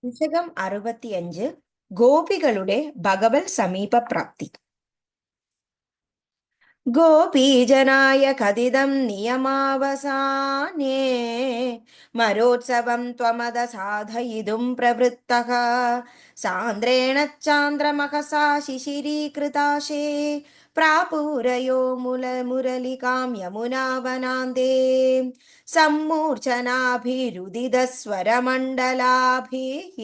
ദശകം 65 ഗോപികളുടെ ഭഗവത് സമീപപ്രാപ്തി. ഗോപീജനായ കഥിതം നിയമാവസാനേ മരോത്സവം ത്വമദ സാധയിതും പ്രവൃത്തഃ സാന്ദ്രേണ ചാന്ദ്രമഹസാ ശിശിരീകൃതാശേ പ്രാപൂരയോ മുരലികാം യമുനാവനാന്തേ സമ്മൂർച്ഛനാഭിരുദിതസ്വരമണ്ഡലാഭിः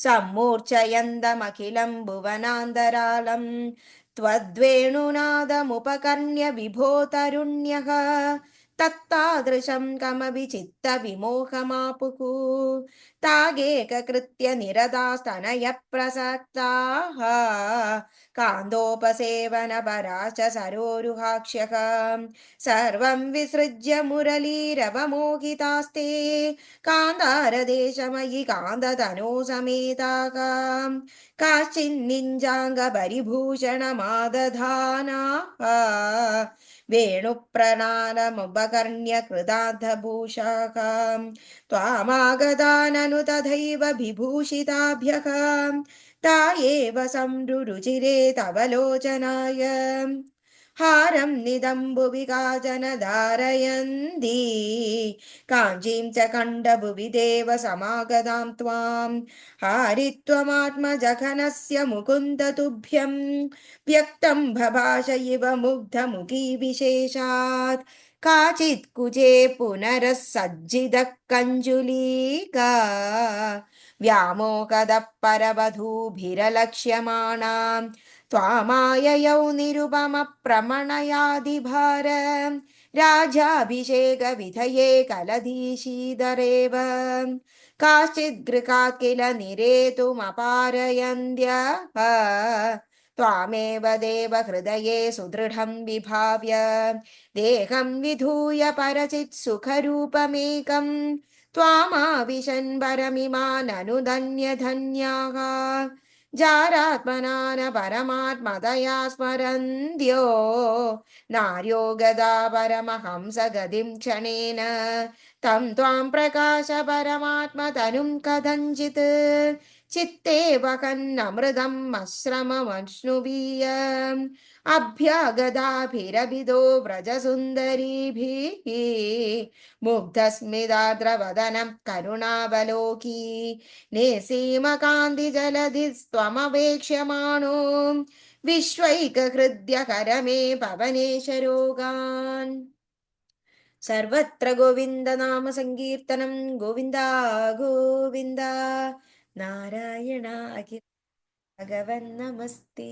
സമ്മൂർച്ഛയന്തമഖിലം ഭുവനാന്തരാളം त्वद्वेणुनादमुपकर्ण्य विभो तरुण्यः तत्तादृशं कमपि चित्तविमोहमापुः तागेककृत्य निरतास्तनयप्रसक्ताः कान्दोपसेवनपरा च सरोरुहाक्ष्यः सर्वं विसृज्य मुरलीरवमोहितास्ते कान्तारदेशमयि कान्ततनो समेताः काश्चिन्निञ्जाङ्गपरिभूषणमादधानाः वेणुप्रणालमुपकर्ण्य कृतार्थभूषाः त्वामागताननु तथैव विभूषिताभ्यः ता एव संरुचिरे तव लोचनाय हारं निदम्बुवि काचन धारयन्ती काञ्चीं च खण्डभुवि देव समागतां त्वां हारित्वमात्मजघनस्य मुकुन्द तुभ्यं व्यक्तं भभाष इव मुग्धमुखी विशेषात् काचित् कुजे पुनरः सज्जितः कञ्जुलीका व्यामोहदः परवधूभिरलक्ष्यमाणां त्वामाययौ निरुपमप्रमणयादिभार राजाभिषेकविधये कलधीशीधरेव काश्चिद्गृहात् किल निरेतुमपारयन्त्यः त्वामेव देव हृदये सुदृढं विभाव्य देहं विधूय परचित् सुखरूपमेकं त्वामाविशन् परमिमाननुधन्यधन्याः जारात्मना न परमात्मदया स्मरन्त्यो नार्यो गदा परमहंसगतिं क्षणेन तं त्वां प्रकाश परमात्मतनुं कथञ्चित् चित्ते वहन्नमृतम् अश्रममश्नुवीय अभ्यागदाभिरभिदो व्रजसुन्दरीभिः मुग्धस्मिताद्रवदनं करुणावलोकी निसीमकान्तिजलधिस्त्वमवेक्ष्यमाणो विश्वैकहृद्यकर मे पवनेशरोगान्. सर्वत्र गोविन्दनाम सङ्कीर्तनं गोविन्द गोविन्द नारायण अखिल भगवन् नमस्ते.